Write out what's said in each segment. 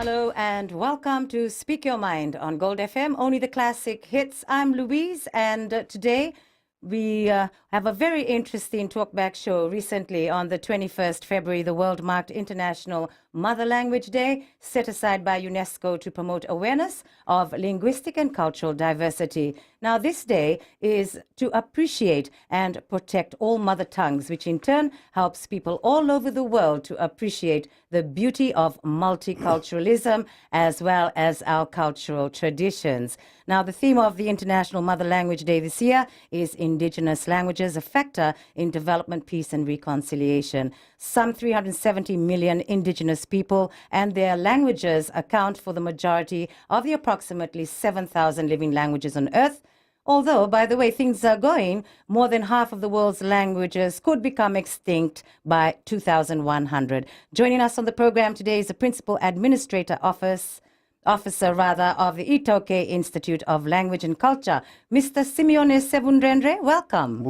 Hello and welcome to Speak Your Mind on Gold FM, only the classic hits. I'm Louise, and today we have a very interesting talkback show. Recently, on the 21st February, the world marked International Mother Language Day, set aside by UNESCO to promote awareness of linguistic and cultural diversity. Now, this day is to appreciate and protect all mother tongues, which in turn helps people all over the world to appreciate the beauty of multiculturalism as well as our cultural traditions. Now, the theme of the International Mother Language Day this year is Indigenous Languages, a factor in development, peace and reconciliation. Some 370 million indigenous people and their languages account for the majority of the approximately 7,000 living languages on Earth. Although, by the way things are going, more than half of the world's languages could become extinct by 2100. Joining us on the program today is the Principal Administrator Officer of the Taukei Institute of Language and Culture, Mr. Simione Sevudredre. Welcome.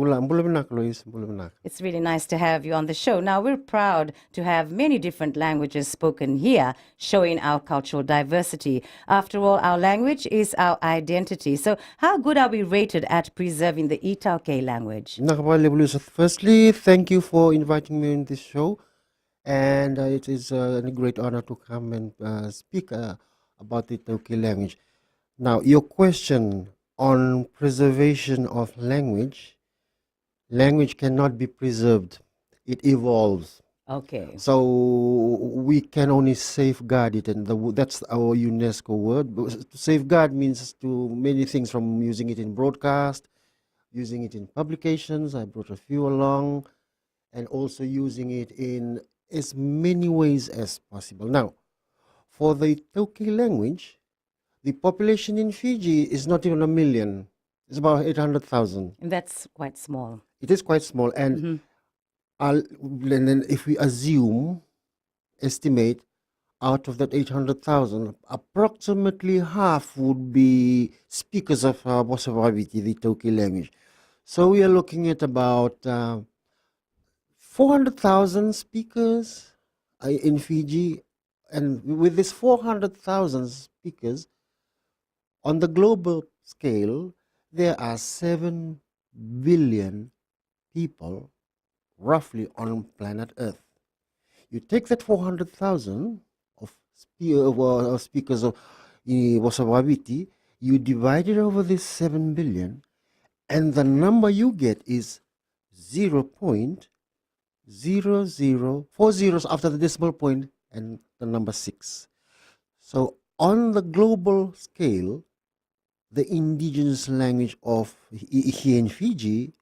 It's really nice to have you on the show. Now, we're proud to have many different languages spoken here, showing our cultural diversity. After all, our language is our identity. So how good are we rated at preserving the Taukei language? Firstly, thank you for inviting me on this show. And it is a great honor to come and speak about the Taukei language. Now, your question on preservation of language cannot be preserved. It evolves. Okay. So we can only safeguard it, and that's our UNESCO word. But to safeguard means to many things, from using it in broadcast, using it in publications. I brought a few along, and also using it in as many ways as possible. Now, for the Taukei language, the population in Fiji is not even 1 million. It's about 800,000. And that's quite small. It is quite small. And then if we estimate, out of that 800,000, approximately half would be speakers of Bosavaviti, the Taukei language. So we are looking at about 400,000 speakers in Fiji. And with this 400,000 speakers, on the global scale, there are 7 billion people roughly on planet Earth. You take that 400,000 of speakers of Bosavaviti, you divide it over this 7 billion, and the number you get is 0.00, 4 zeros after the decimal point, and the number 6. So on the global scale, the indigenous language of here in Fiji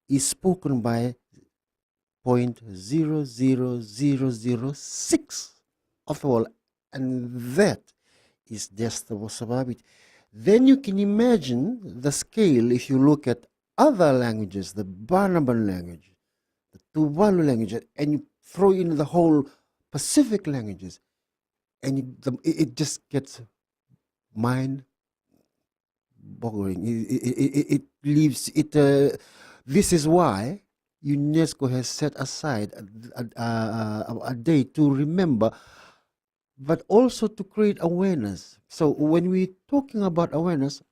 is spoken by 0.00006 of the world, and that is just the Bosavaviti. Then you can imagine the scale if you look at other languages, the Barnaban language, the Tuvalu language, and you throw in the whole Pacific languages, and it just gets mind-boggling. It leaves it. This is why UNESCO has set aside a day to remember, but also to create awareness. So when we're talking about awareness,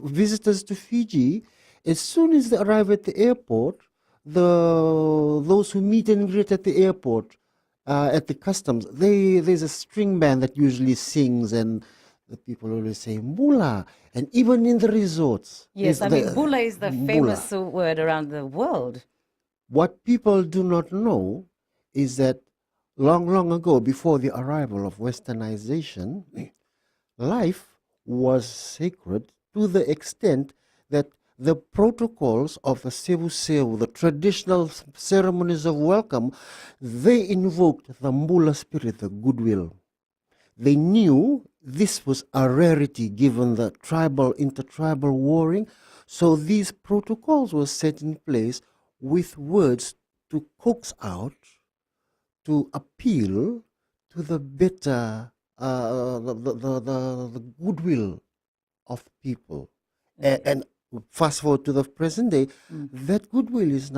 visitors to Fiji, as soon as they arrive at the airport, those who meet and greet at the airport, at the customs, there's a string band that usually sings, and the people always say "Bula," and even in the resorts. Yes, Bula is the famous word around the world. What people do not know is that long ago, before the arrival of Westernization, life was sacred to the extent that the protocols of the Sevu, the traditional ceremonies of welcome, they invoked the Mbula spirit, the goodwill. They knew this was a rarity given the intertribal warring, so these protocols were set in place with words to coax out, to appeal to the better, the goodwill of people. And fast forward to the present day, that goodwill is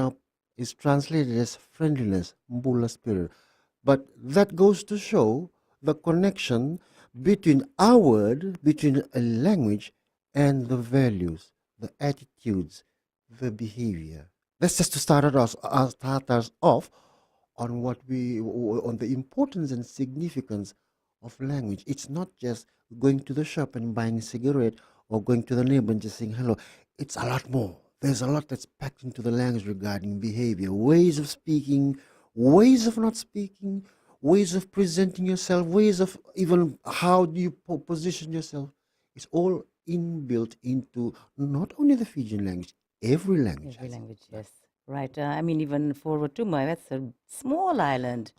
translated as friendliness, Mbula spirit. But that goes to show the connection between our word, between a language and the values, the attitudes, the behavior. That's just to start us off on on the importance and significance of language. It's not just going to the shop and buying a cigarette or going to the neighbor and just saying hello. It's a lot more. There's a lot that's packed into the language regarding behavior, ways of speaking, ways of not speaking, ways of presenting yourself, ways of even how do you position yourself. It's all inbuilt into not only the Fijian language, every language Every has it. language, yes. Right. I mean, even for Rotuma, that's a small island.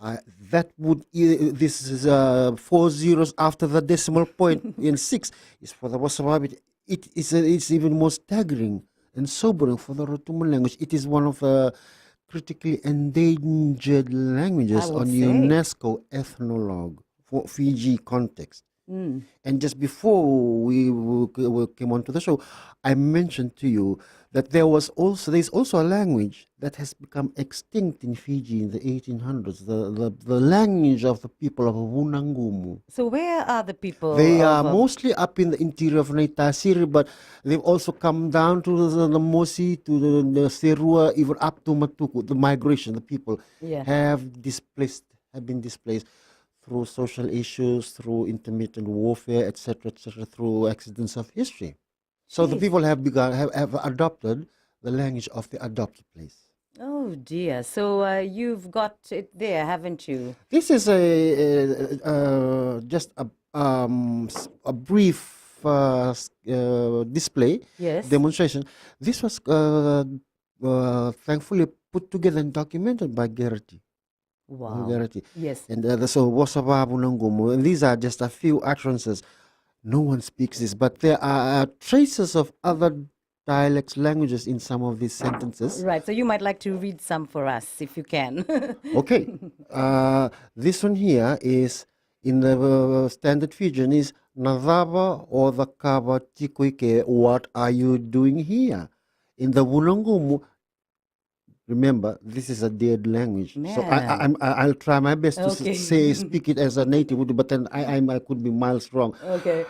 That would this is 4 zeros after the decimal point in six is for the Wasawabit. It's even more staggering and sobering for the Rotuman language. It is one of the critically endangered languages would on say. UNESCO ethnologue for Fiji context. And just before we came onto the show, I mentioned to you that there's also a language that has become extinct in Fiji in the 1800s, the language of the people of Wunangumu. So where are the people? They are mostly up in the interior of Naitasiri, but they've also come down to the Mosi, to the Serua, even up to Matuku. The migration, the people have been displaced through social issues, through intermittent warfare, etc., through accidents of history. So the people have adopted the language of the adopted place. Oh dear! So you've got it there, haven't you? This is just a brief display demonstration. This was thankfully put together and documented by Gertie. Wow. Yes. And so Wasababu Nangumu. And these are just a few utterances. No one speaks this, but there are traces of other dialects, languages in some of these sentences. Right. So you might like to read some for us if you can. Okay. This one here is in the standard Fijian is Nadava or the Kaba Tikuike, what are you doing here? In the Wunangumu, remember, this is a dead language. So I'll try my best to speak it as a native would, but then I could be miles wrong. Okay.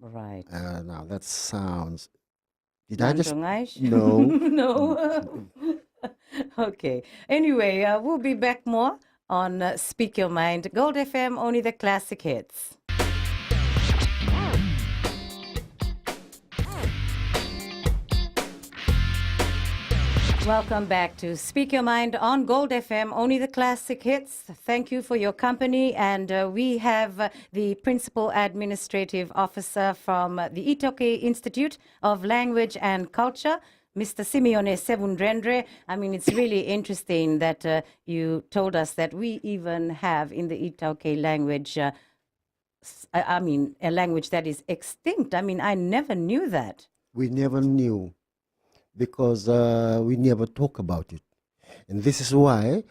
Right. Now that sounds. Did I just? No. No. Okay. Anyway, we'll be back more on Speak Your Mind. Gold FM, only the classic hits. Welcome back to Speak Your Mind on Gold FM, only the classic hits. Thank you for your company. And we have the Principal Administrative Officer from the Taukei Institute of Language and Culture, Mr. Simione Sevudredre. I mean, it's really interesting that you told us that we even have in the Taukei language, a language that is extinct. I mean, I never knew that. We never knew, because we never talk about it. And this is why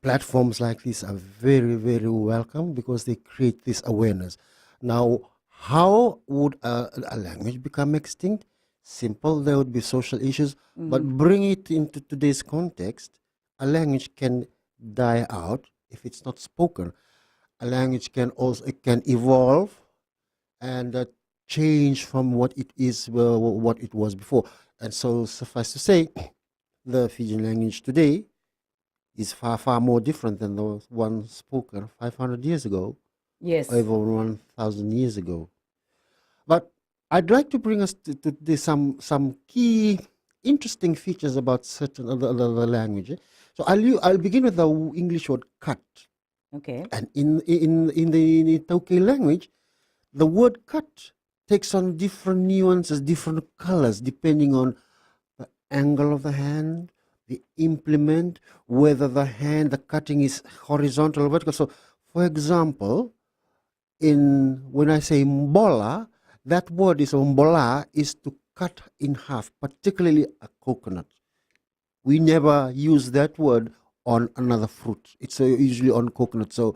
platforms like this are very, very welcome, because they create this awareness. Now, how would a language become extinct? Simple, there would be social issues, but bring it into today's context, a language can die out if it's not spoken. A language can evolve and change from what it is, what it was before. And so, suffice to say, the Fijian language today is far, far more different than the one spoken 500 years ago. Yes. Over 1,000 years ago. But I'd like to bring us to some key, interesting features about certain other languages. So I'll begin with the English word cut. Okay. And in the Taukei language, the word cut takes on different nuances, different colors, depending on the angle of the hand, the implement, whether the cutting is horizontal or vertical. So, for example, when I say mbola, that word mbola is to cut in half, particularly a coconut. We never use that word on another fruit. It's usually on coconut. So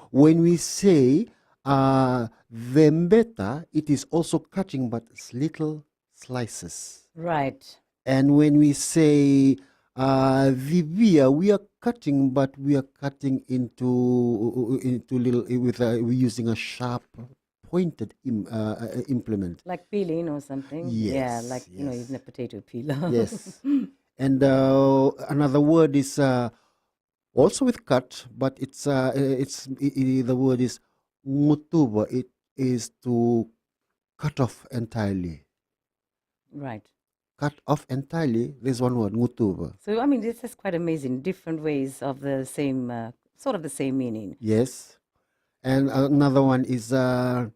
when we say vembeta, it is also cutting, but little slices. Right. And when we say The beer we are cutting, but we are cutting into little we're using a sharp, pointed implement. Like peeling or something. Yeah, like, Yes, using a yes, potato peeler. yes. And another word is also with cut, but the word is mutuba. It is to cut off entirely. Right. Cut off entirely. There's one word, mutuba. So, I mean, this is quite amazing. Different ways of the same, sort of the same meaning. Yes. And another one is the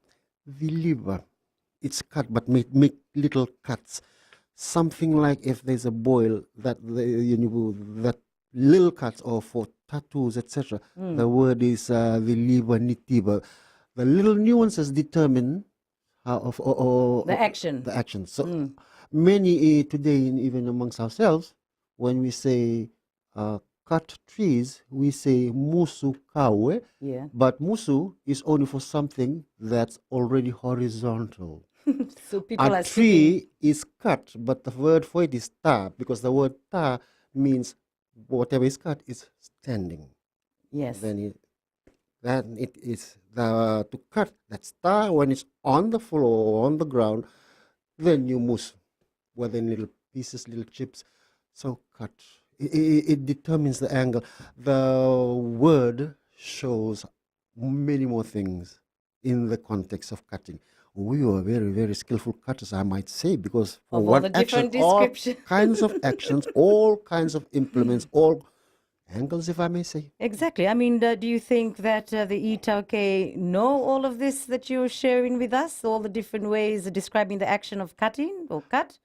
liver. It's cut, but make little cuts. Something like if there's a boil that little cuts or for tattoos, etc. The word is the liver nitiba. The little nuances determine how of The action. the action. So many today, even amongst ourselves, when we say cut trees, we say musu kawe, Yeah. but musu is only for something that's already horizontal. So people A are sitting. tree is cut, but the word for it is ta, because the word ta means whatever is cut is standing. Yes. Then it is the to cut that ta when it's on the floor, on the ground, then you mus, whether in little pieces, little chips. So cut. It determines the angle. The word shows many more things in the context of cutting. We were very, very skillful cutters, I might say, because for Of all one the action, different all descriptions. kinds of actions, all kinds of implements, all angles, if I may say. Exactly. I mean, do you think that the Taukei know all of this that you're sharing with us? All the different ways of describing the action of cutting or cut?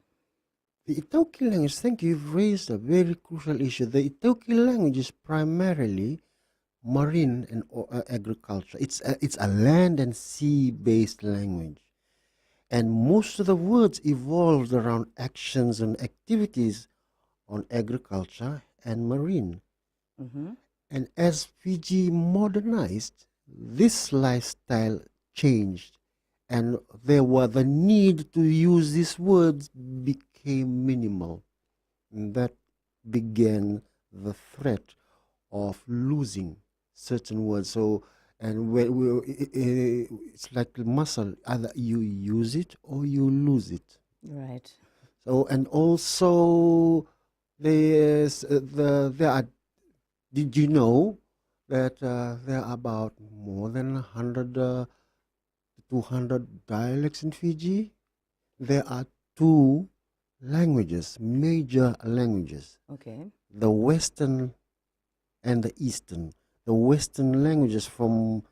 The Itaukei language, thank you, you've raised a very crucial issue. The Itaukei language is primarily marine and agriculture. It's a land and sea based language. And most of the words evolved around actions and activities on agriculture and marine. Mm-hmm. And as Fiji modernized, this lifestyle changed, and the need to use these words became minimal. And that began the threat of losing certain words. So, and it's like a muscle, either you use it or you lose it. Right. So, and also there are. Did you know that there are about more than 100, 200 dialects in Fiji? There are two languages, major languages, Okay. the Western and the Eastern. The Western languages from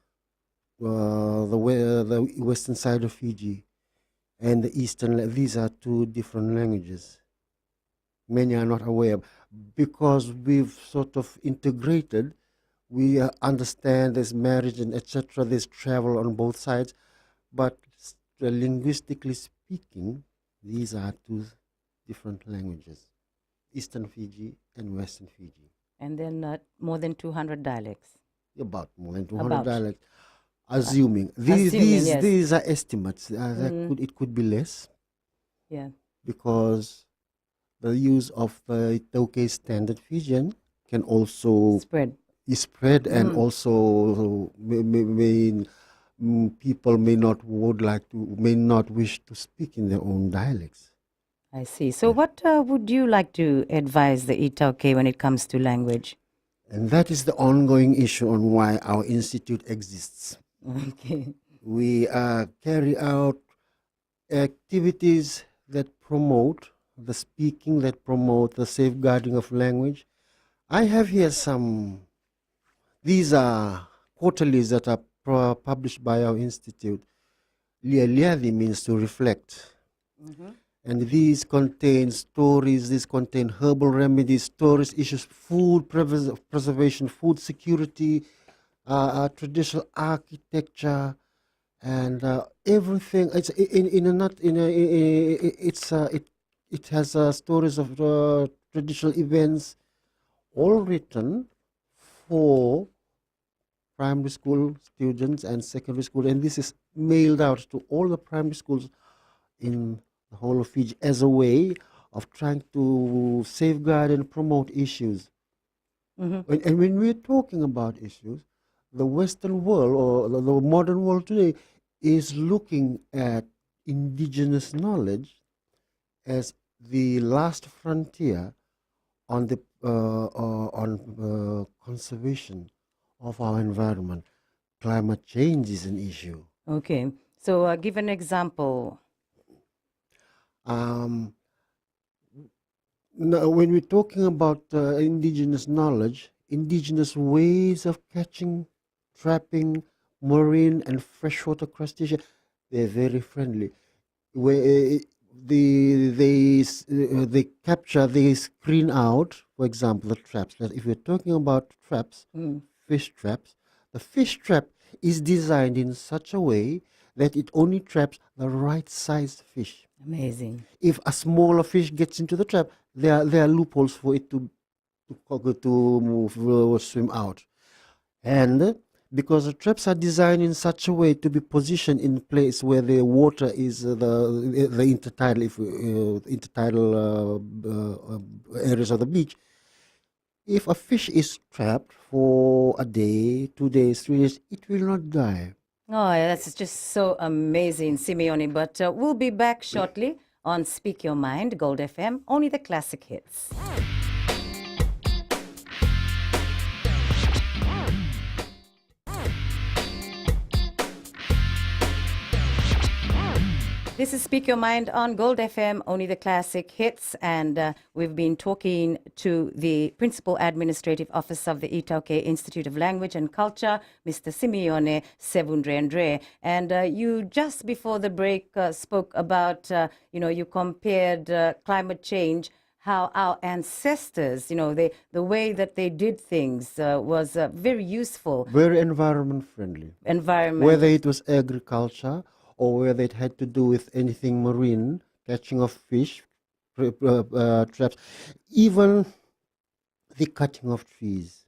the western side of Fiji, and the Eastern, these are two different languages. Many are not aware because we've sort of integrated. We understand there's marriage and etc. There's travel on both sides, but linguistically speaking, these are two different languages: Eastern Fiji and Western Fiji. And then more than 200 dialects. About more than 200 About. dialects. Assuming Assuming, yes. these are estimates. It could be less. Yeah. Because the use of the Taukei standard Fijian can also Spread. and also people may not wish to speak in their own dialects. I see. So, what would you like to advise the Itaukei when it comes to language? And that is the ongoing issue on why our institute exists. Okay. We carry out activities that promote the speaking, that promote the safeguarding of language. I have here these are quarterlies that are published by our institute. Lialiadi means to reflect. Mm-hmm. And these contain stories, these contain herbal remedies, stories, issues, food preservation, food security, traditional architecture, and everything. It's in a nut. It has stories of traditional events, all written for primary school students and secondary school, and this is mailed out to all the primary schools in the whole of Fiji as a way of trying to safeguard and promote issues. Hmm. And when we're talking about issues, the Western world or the modern world today is looking at indigenous knowledge as the last frontier on the conservation of our environment. Climate change is an issue. Okay. So give an example. Um, Now, when we're talking about indigenous knowledge, indigenous ways of catching, trapping marine and freshwater crustaceans, they're very friendly. Where they capture, they screen out, for example, the traps. Now, if we're talking about traps, Mm. fish traps, the fish trap is designed in such a way that it only traps the right sized fish. Amazing. If a smaller fish gets into the trap, there are loopholes for it to move, swim out. And because the traps are designed in such a way to be positioned in place where the water is the intertidal, areas of the beach. If a fish is trapped for a day, 2 days, 3 days, it will not die. Oh, that's just so amazing, Simione. But we'll be back shortly on Speak Your Mind, Gold FM, only the classic hits. This is Speak Your Mind on Gold FM, only the classic hits. And we've been talking to the Principal Administrative Officer of the Taukei Institute of Language and Culture, Mr. Simione Sevudredre. And you just before the break spoke about, you compared climate change, how our ancestors, the way that they did things was very useful. Very environment friendly. Environment. Whether it was agriculture or whether it had to do with anything marine, catching of fish, traps, even the cutting of trees.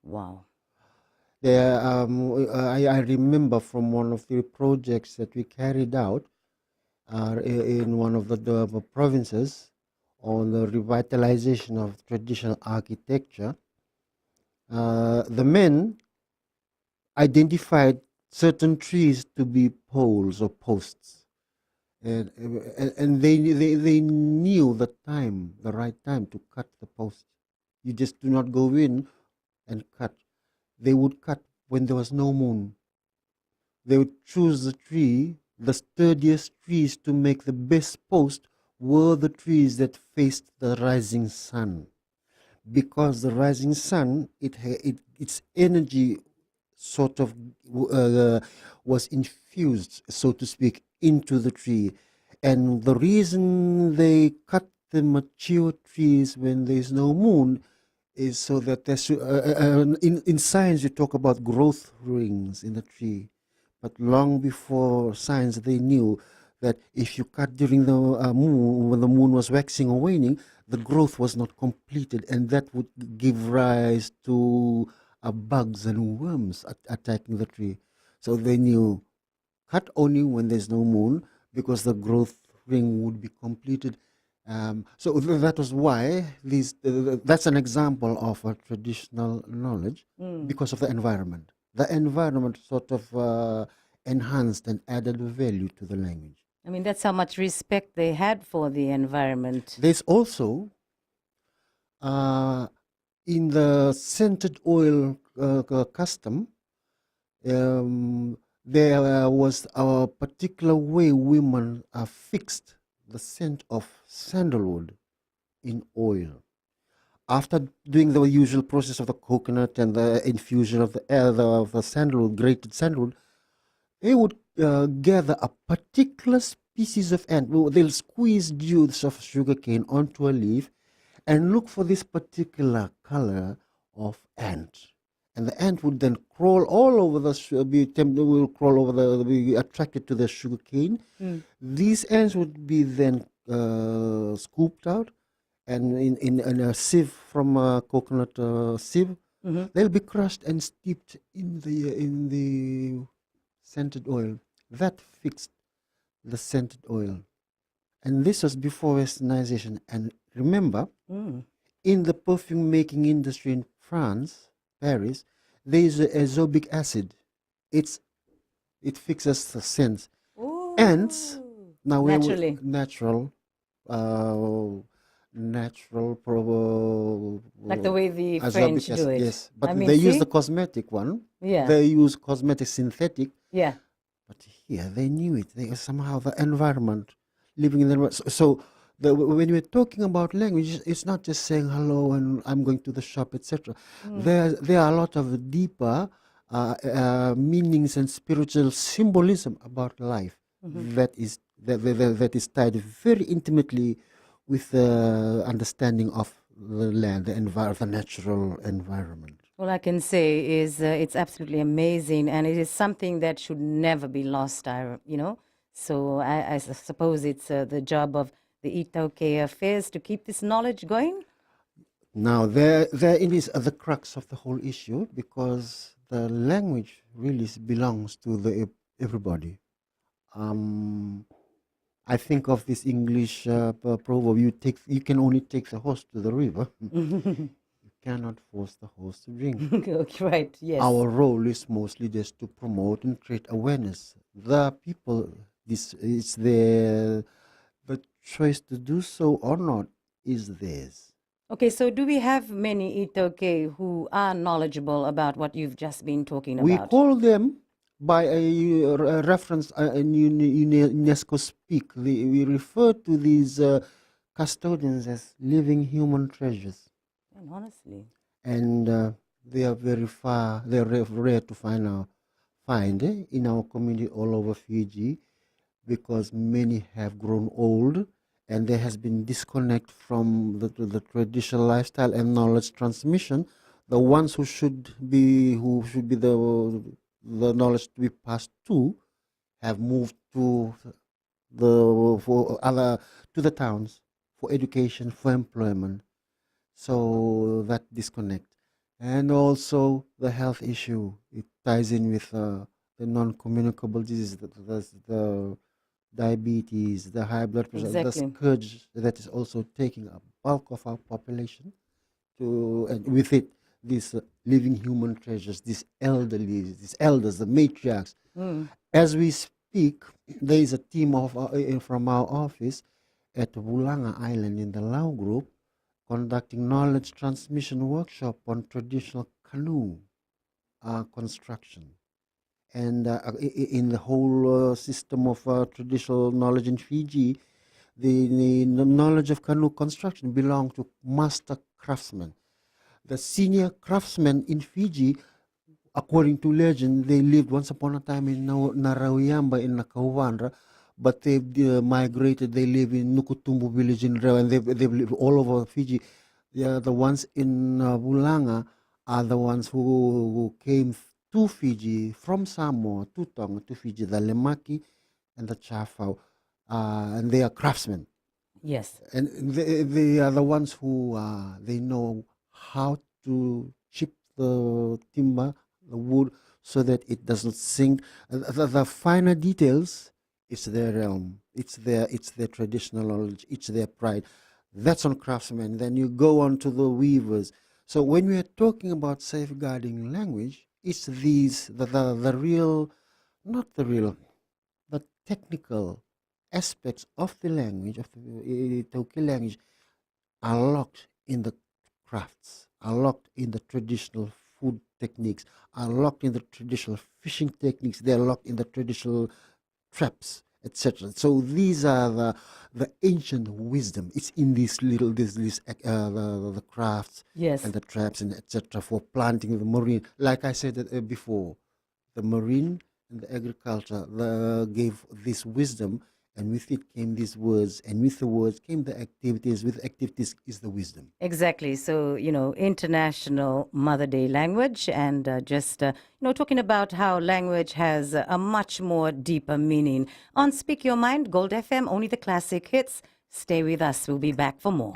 Wow. There, I remember from one of the projects that we carried out in one of the provinces on the revitalization of traditional architecture. The men identified certain trees to be poles or posts, and they knew the time, the right time to cut the post. You just do not go in and cut. They would cut when there was no moon. They would choose the tree, the sturdiest trees to make the best post were the trees that faced the rising sun, because the rising sun, its energy sort of was infused, so to speak, into the tree. And the reason they cut the mature trees when there's no moon is so that there's, in science you talk about growth rings in the tree. But long before science, they knew that if you cut during the moon, when the moon was waxing or waning, the growth was not completed, and that would give rise to bugs and worms attacking the tree. So they knew cut only when there's no moon, because the growth ring would be completed. So that was why that's an example of a traditional knowledge because of the environment. The environment sort of enhanced and added value to the language. I mean, that's how much respect they had for the environment. There's also in the scented oil custom, there was a particular way women fixed the scent of sandalwood in oil. After doing the usual process of the coconut and the infusion of the sandalwood, grated sandalwood, they would gather a particular species of ant. They'll squeeze juice of sugarcane onto a leaf and look for this particular color of ant. And the ant would then crawl all over be attracted to the sugarcane. These ants would be then scooped out, and in a sieve from a coconut sieve, they'll be crushed and steeped in the scented oil. That fixed the scented oil. And this was before westernization. And remember, Mm. in the perfume making industry in France, Paris, there is a azobic acid. It's it fixes the scent. And Ooh. now we Naturally. uh, natural Like the way the azobic French do acid, it. yes. I But mean, they use the see? cosmetic one. Yeah. They use cosmetic synthetic. Yeah. But here they knew it. They somehow the environment, living in the environment. When we're talking about language, it's not just saying hello and I'm going to the shop, etc. Mm. There are a lot of deeper meanings and spiritual symbolism about life Mhm. that is tied very intimately with the understanding of the land, the natural environment. All I can say is it's absolutely amazing, and it is something that should never be lost. So I suppose it's the job of the Taukei affairs to keep this knowledge going. Now, therein is the crux of the whole issue because the language really belongs to everybody. Um, I think of this English proverb: you can only take the horse to the river. You cannot force the horse to drink. Okay, right? Yes. Our role is mostly just to promote and create awareness. The people, this is the choice to do so or not is theirs. Okay, so do we have many Itoke who are knowledgeable about what you've just been talking We about? call them by a reference in UNESCO speak. We refer to these custodians as living human treasures, And honestly, and they are very far. They are rare to find in our community all over Fiji, because many have grown old and there has been disconnect from the traditional lifestyle and knowledge transmission. The ones who should be the knowledge to be passed to have moved to the for other to the towns for education, for employment. So that disconnect, and also the health issue, it ties in with the non-communicable disease, the diabetes, the high blood pressure, the exactly. scourge that is also taking a bulk of our population, and with it, these living human treasures, these these elders, the matriarchs. Mm. As we speak, there is a team from our office at Wulanga Island in the Lao Group conducting knowledge transmission workshop on traditional canoe construction. And in the whole system of traditional knowledge in Fiji, the knowledge of canoe construction belongs to master craftsmen. The senior craftsmen in Fiji, according to legend, they lived once upon a time in Narauyamba in Nakauvanra, but they've migrated. They live in Nukutumbu village in Reo, and they've lived all over Fiji. The ones in Wulanga are the ones who came to Fiji from Samoa to Tonga to Fiji, the Lemaki and the Chafau, and they are craftsmen. Yes. And they are the ones who they know how to chip the timber, the wood, so that it doesn't sink. The finer details, it's their realm. It's their traditional knowledge. It's their pride. That's on craftsmen. Then you go on to the weavers. So when we are talking about safeguarding language, it's the real, not the real, the technical aspects of the language, of the Taukei language, are locked in the crafts, are locked in the traditional food techniques, are locked in the traditional fishing techniques, they're locked in the traditional traps, etc. So these are the ancient wisdom. It's in the crafts Yes. and the traps and etc. for planting the marine. Like I said before, the marine and the agriculture gave this wisdom, and with it came these words, and with the words came the activities. With activities is the wisdom. Exactly. So, International Mother Day language, and talking about how language has a much more deeper meaning. On Speak Your Mind, Gold FM, only the classic hits. Stay with us. We'll be back for more.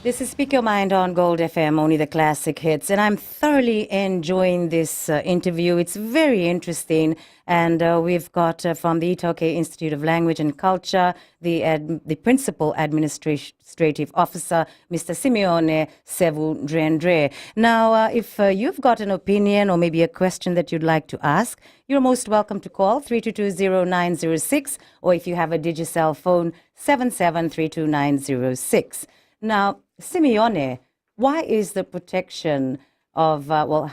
This is Speak Your Mind on Gold FM, only the classic hits. And I'm thoroughly enjoying this interview. It's very interesting. And we've got from the Taukei Institute of Language and Culture, the Principal Administrative Officer, Mr. Simione Sevudredre. Now, if you've got an opinion or maybe a question that you'd like to ask, you're most welcome to call 3220906, or if you have a Digicel phone, 77320906. Now, Simione, why is the protection of, what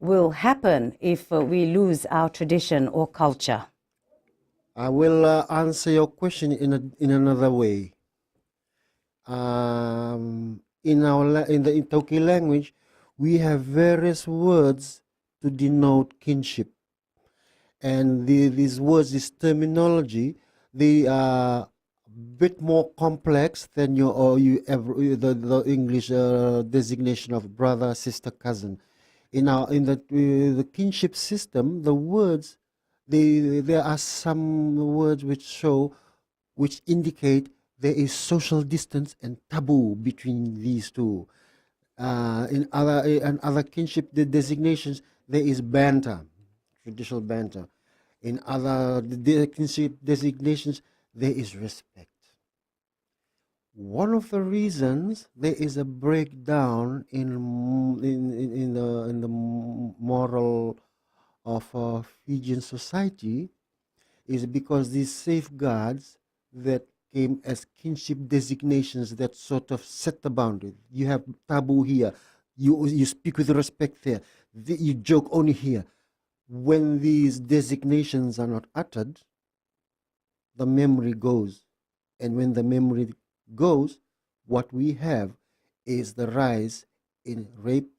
will happen if we lose our tradition or culture? I will answer your question in another way. In the Taukei language, we have various words to denote kinship, and these words, this terminology, they are bit more complex than the English designation of brother, sister, cousin. In the kinship system, the words, there are some words which indicate there is social distance and taboo between these two. In other kinship designations, there is banter, traditional banter. In other kinship designations, there is respect. One of the reasons there is a breakdown in the moral of Fijian society is because these safeguards that came as kinship designations that sort of set the boundary. You have taboo here. You speak with respect there. You joke only here. When these designations are not uttered, the memory goes. And when the memory goes, what we have is the rise in rape,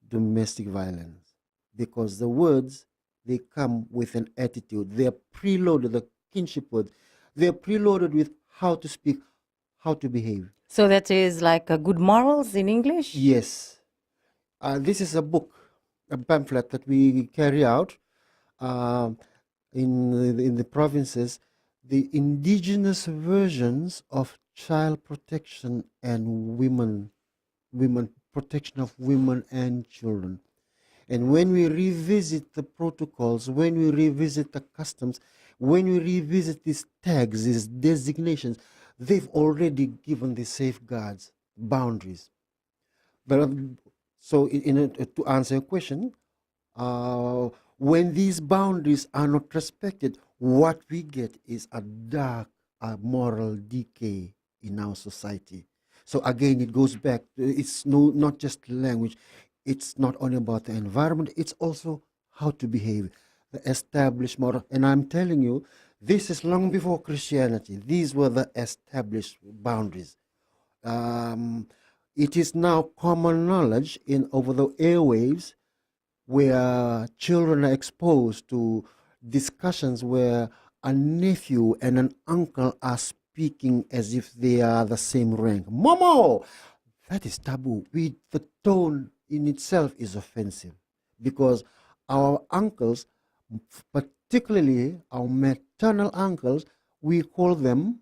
domestic violence. Because the words, they come with an attitude. They are preloaded, the kinship words. They are preloaded with how to speak, how to behave. So that is like good morals in English? Yes. This is a book, a pamphlet that we carry out in the provinces, the indigenous versions of child protection and women protection of women and children. And when we revisit the protocols, when we revisit the customs, when we revisit these tags, these designations, they've already given the safeguards, boundaries. But so, to answer your question, when these boundaries are not respected, what we get is a dark moral decay in our society. So again, it goes back, it's not just language, it's not only about the environment, it's also how to behave, the established moral. And I'm telling you, this is long before Christianity. These were the established boundaries. It is now common knowledge over the airwaves where children are exposed to discussions where a nephew and an uncle are speaking as if they are the same rank. Momo! That is taboo. The tone in itself is offensive because our uncles, particularly our maternal uncles, we call them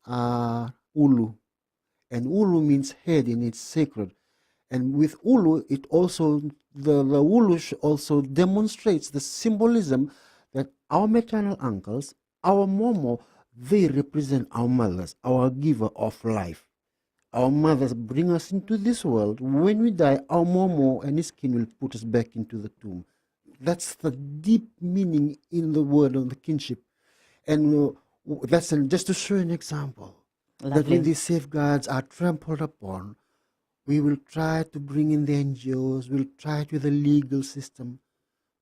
ulu. And ulu means head, and it's sacred. And with ulu, it also, the ulu also demonstrates the symbolism that our maternal uncles, our momo, they represent our mothers, our giver of life. Our mothers bring us into this world. When we die, our momo and his kin will put us back into the tomb. That's the deep meaning in the word of the kinship. And that's just to show an example. Lovely. That when these safeguards are trampled upon, we will try to bring in the NGOs, we'll try it with the legal system.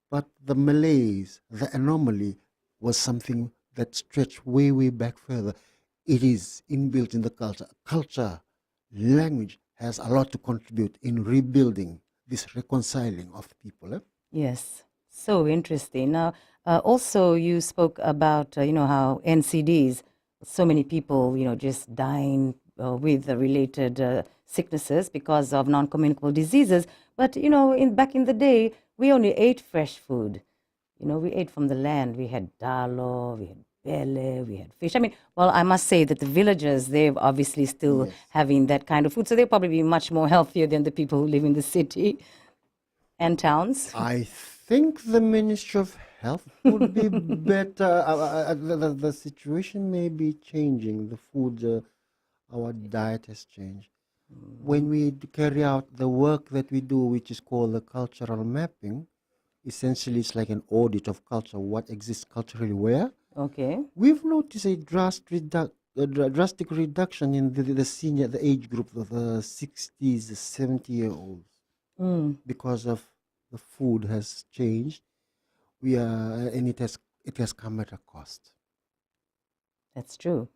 But the malaise, the anomaly, was something that stretched way, way back further. It is inbuilt in the culture. Culture, language has a lot to contribute in rebuilding this reconciling of people. Yes, so interesting. Now, also you spoke about, how NCDs, so many people, just dying with the related sicknesses because of non-communicable diseases. But, back in the day, we only ate fresh food. We ate from the land. We had dalo, we had pele, we had fish. I mean, well, I must say that the villagers, they're obviously still Yes. having that kind of food, so they'll probably be much more healthier than the people who live in the city and towns. I think the Ministry of Health would be better. The situation may be changing. The food, our diet has changed. When we carry out the work that we do, which is called the cultural mapping, essentially it's like an audit of culture, what exists culturally where. Okay. We've noticed a drastic reduction in the age group of the 60s, the 70-year-olds, because of the food has changed. And it has come at a cost. That's true.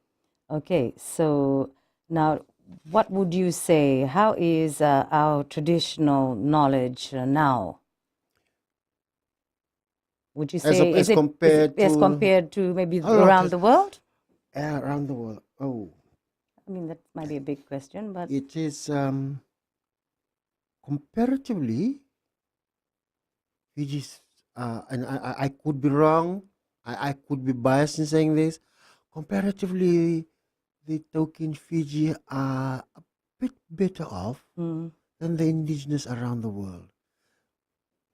Okay, so now what would you say? How is our traditional knowledge now? Would you say As is it compared as to compared to maybe a lot around has the world? around the world. Oh, I mean, that might be a big question, but it is comparatively, Fiji's, and I could be wrong. I could be biased in saying this. Comparatively, the Taukei Fiji are a bit better off than the indigenous around the world.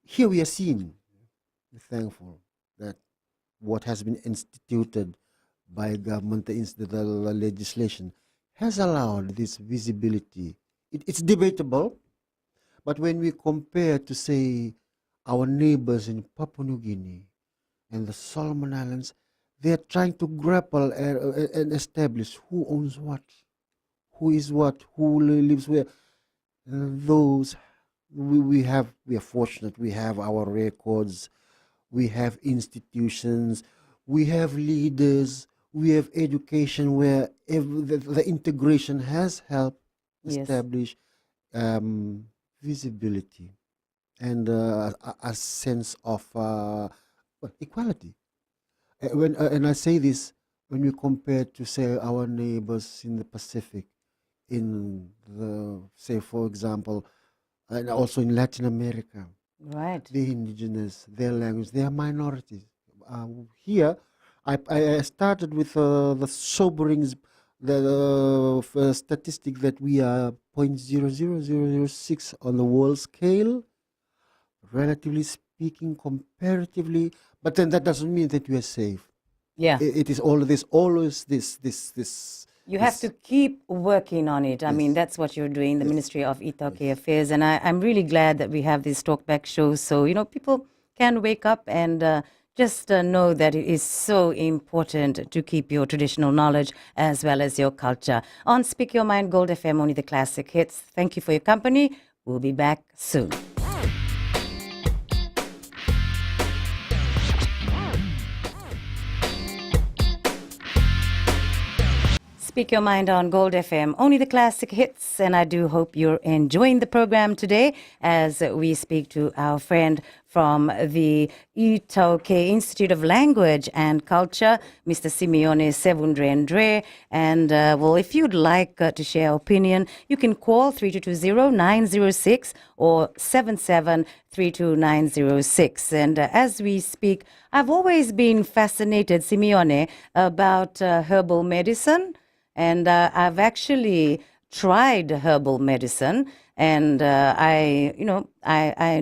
Here we are seeing, we're thankful that what has been instituted by government, the legislation, has allowed this visibility. It's debatable, but when we compare to, say, our neighbors in Papua New Guinea and the Solomon Islands, they're trying to grapple and establish who owns what, who is what, who lives where. Those we are fortunate. We have our records, we have institutions, we have leaders, we have education where the integration has helped yes. establish visibility and a sense of equality. And I say this when we compare to, say, our neighbors in the Pacific, in the, say, for example, and also in Latin America, Right. the indigenous, their language, they are minorities. Here, I started with the sobering, the statistic that we are 0.00006 on the world scale, relatively speaking, comparatively, but then that doesn't mean that we are safe. Yeah. It is always this. You have to keep working on it. I mean, that's what you're doing, the Ministry of Taukei Affairs. And I'm really glad that we have these talkback shows so, people can wake up and just know that it is so important to keep your traditional knowledge as well as your culture. On Speak Your Mind, Gold FM, only the classic hits. Thank you for your company. We'll be back soon. Speak Your Mind on Gold FM, only the classic hits, and I do hope you're enjoying the program today as we speak to our friend from the Taukei Institute of Language and Culture, Mr. Simione Sevudredre. And well, if you'd like to share opinion, you can call 3220-906 or 77-32906. And as we speak, I've always been fascinated, Simione, about herbal medicine. And I've actually tried herbal medicine, and I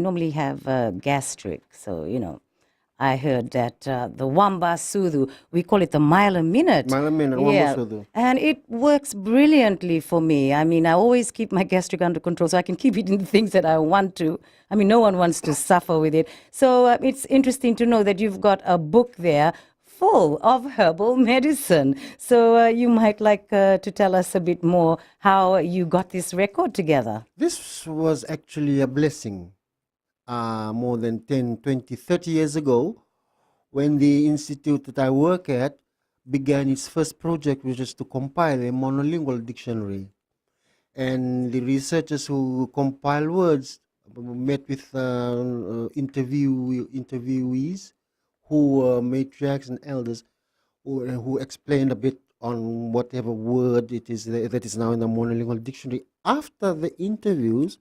normally have gastric. So, I heard that the Wamba Sudu, we call it the mile a minute. Mile a minute, yeah. Wamba Sudu. And it works brilliantly for me. I mean, I always keep my gastric under control so I can keep eating the things that I want to. I mean, no one wants to suffer with it. So it's interesting to know that you've got a book there full of herbal medicine. So you might like to tell us a bit more how you got this record together. This was actually a blessing more than 10, 20, 30 years ago when the institute that I work at began its first project, which is to compile a monolingual dictionary. And the researchers who compile words met with interviewees who were matriarchs and elders who explained a bit on whatever word it is that is now in the monolingual dictionary. After the interviews,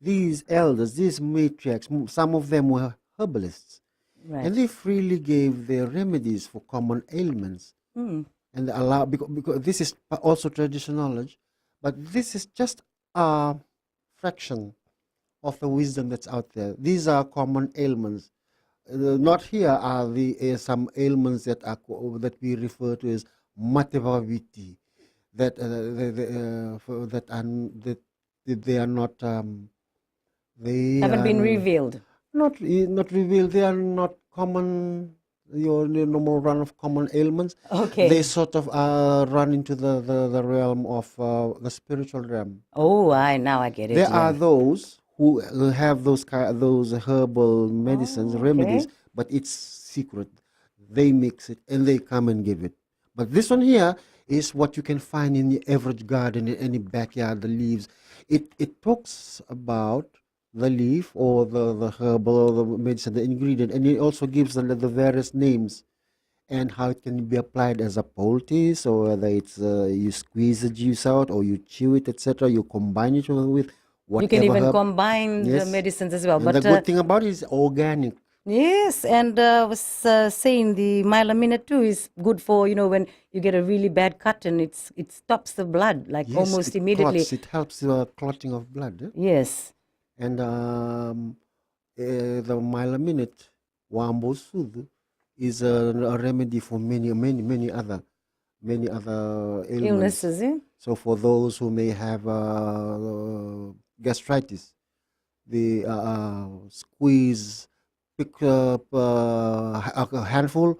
these elders, these matriarchs, some of them were herbalists, Right. and they freely gave their remedies for common ailments. Mm. And they allow, because this is also traditional knowledge, but this is just a fraction of the wisdom that's out there. These are common ailments. Not here are the some ailments that are that we refer to as matavaviti, that that are that they are not they Haven't are been revealed. not revealed. They are not common. Your normal run of common ailments. Okay. They sort of run into the realm of the spiritual realm. Oh, now I get it. There Yeah. are those who have those herbal medicines, Oh, remedies, okay. but it's secret. They mix it and they come and give it. But this one here is what you can find in the average garden, in any backyard, the leaves. It talks about the leaf or the herbal or the medicine, the ingredient, and it also gives the various names and how it can be applied as a poultice, or whether it's you squeeze the juice out or you chew it, etc. You combine it with You can whatever even herb. combine the Yes, medicines as well. and the But good thing about it is organic. yes, and I was saying the mylamine too is good for, when you get a really bad cut and it stops the blood like Yes, almost it immediately. clots. It helps the clotting of blood. Yes. And the mylaminate wambo sud is a remedy for many other ailments. Illnesses, eh? So for those who may have gastritis, the squeeze, pick up a handful,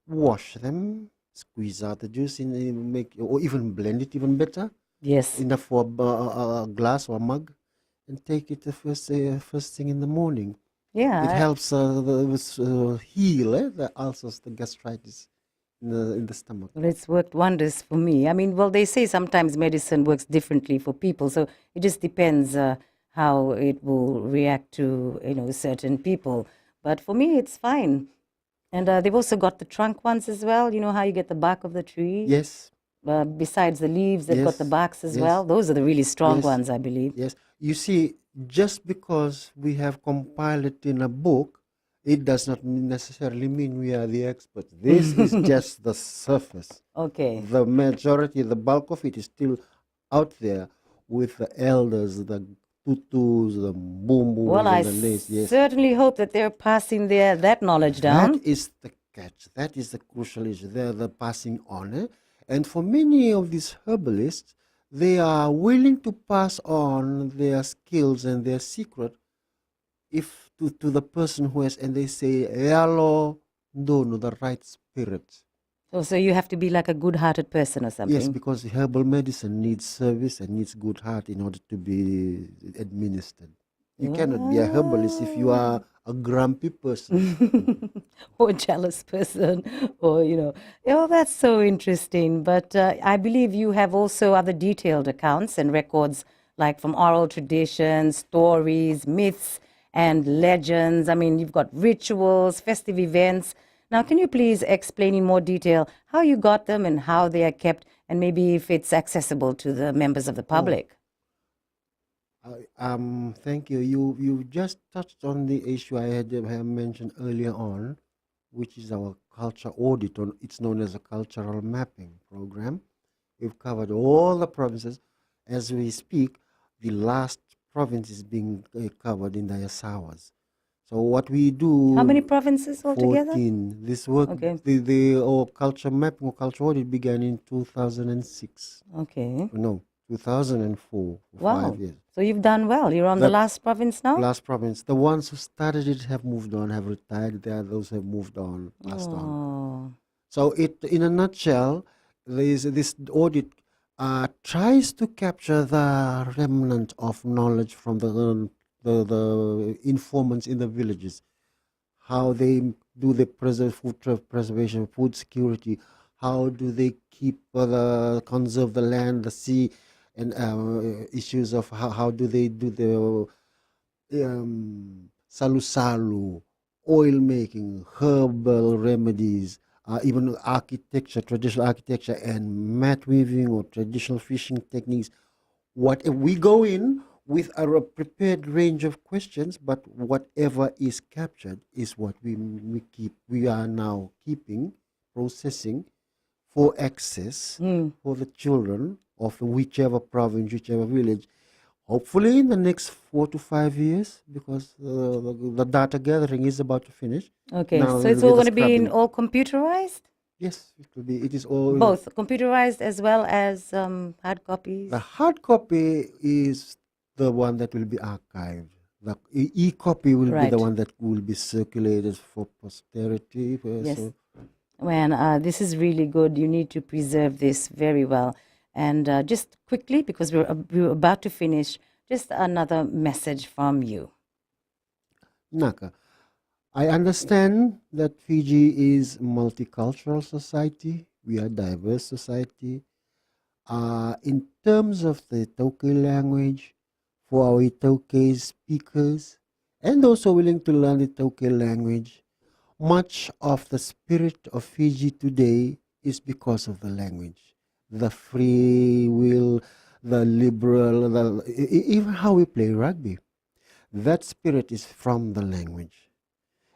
wash them, squeeze out the juice in make, or even blend it even better, Yes. enough for a glass or a mug, and take it the first thing in the morning. It Yeah. helps heal the ulcers, the gastritis in the stomach. Well, it's worked wonders for me. I mean, well, they say sometimes medicine works differently for people, so it just depends how it will react to, certain people. But for me, it's fine. And they've also got the trunk ones as well. You know how you get the bark of the tree? Yes, Besides the leaves, they've got the yes, barks as yes, well. Those are the really strong yes, ones, I believe. yes. You see, just because we have compiled it in a book, it does not necessarily mean we are the experts. This is just the surface. Okay. The majority, the bulk of it is still out there with the elders, the tutus, the boom booms, Well, I and the lace. Yes, certainly hope that they're passing that knowledge that down. is the catch. That is the crucial issue. They're the passing on. And for many of these herbalists, they are willing to pass on their skills and their secret if to the person who has, and they say, Yalo no, the right spirit. Oh, so you have to be like a good-hearted person or something. Yes, because herbal medicine needs service and needs good heart in order to be administered. You cannot be a herbalist if you are a grumpy person. Or a jealous person, or, oh, that's so interesting. But I believe you have also other detailed accounts and records, like from oral traditions, stories, myths, and legends. I mean, you've got rituals, festive events. Now, can you please explain in more detail how you got them and how they are kept, and maybe if it's accessible to the members of the public? Thank you. You just touched on the issue I had mentioned earlier on, which is our culture audit. It's known as a cultural mapping program. We've covered all the provinces. As we speak, the last province is being covered in the Yasawas. So what we do... How many provinces altogether? 14. This work, Okay. the culture mapping or culture audit began in 2006. Okay. No, 2004. Wow. 5 years. So you've done well. You're on the last province now? Last province. The ones who started it have moved on, have retired. There are those who have moved on, passed on. Oh. So in a nutshell, this audit tries to capture the remnant of knowledge from the informants in the villages, how they do the food preservation, food security, how do they conserve the land, the sea, and issues of how do they do the salu-salu, oil making, herbal remedies, even architecture, traditional architecture, and mat weaving or traditional fishing techniques. What if we go in with a prepared range of questions, but whatever is captured is what we are now keeping, processing for access for the children of whichever province, whichever village. Hopefully in the next 4 to 5 years, because the data gathering is about to finish. Okay, Now so it's will all be going the to be scrubbing. all computerized? Yes, it will be. It is all Both computerized as well as hard copies? The hard copy is the one that will be archived. The e-copy will be the Right. one that will be circulated for posterity. Yes. So When this is really good, you need to preserve this very well. And just quickly, because we're about to finish, just another message from you. Naka, I understand that Fiji is multicultural society. We are diverse society. In terms of the Taukei language, for our Taukei speakers and those who are willing to learn the Taukei language, much of the spirit of Fiji today is because of the language, the free will, the liberal, even how we play rugby. That spirit is from the language.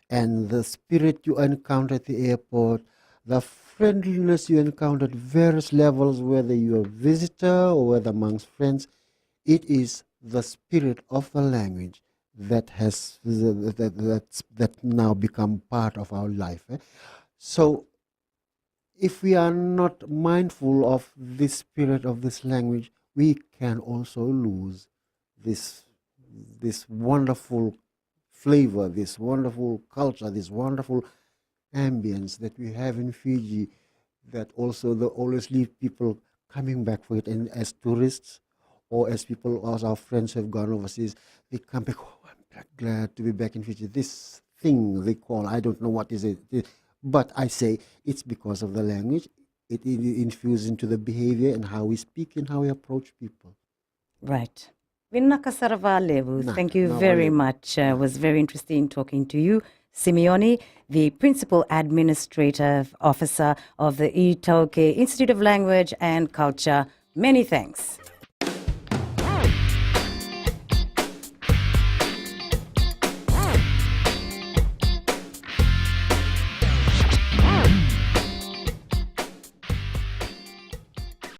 And the spirit you encounter at the airport, the friendliness you encounter at various levels, whether you're a visitor or whether amongst friends, it is the spirit of the language that has that now become part of our life. So if we are not mindful of this spirit of this language, we can also lose this wonderful flavor, this wonderful culture, this wonderful ambience that we have in Fiji, that also always leave people coming back for it. And as tourists, or as people, as our friends who have gone overseas, they come back, oh, I'm glad to be back in Fiji. This thing they call, I don't know what is it, but I say it's because of the language. It infused into the behavior and how we speak and how we approach people. Right. Vinakasarvalevu, thank you very much. It was very interesting talking to you. Simione, the Principal Administrative Officer of the Taukei Institute of Language and Culture. Many thanks.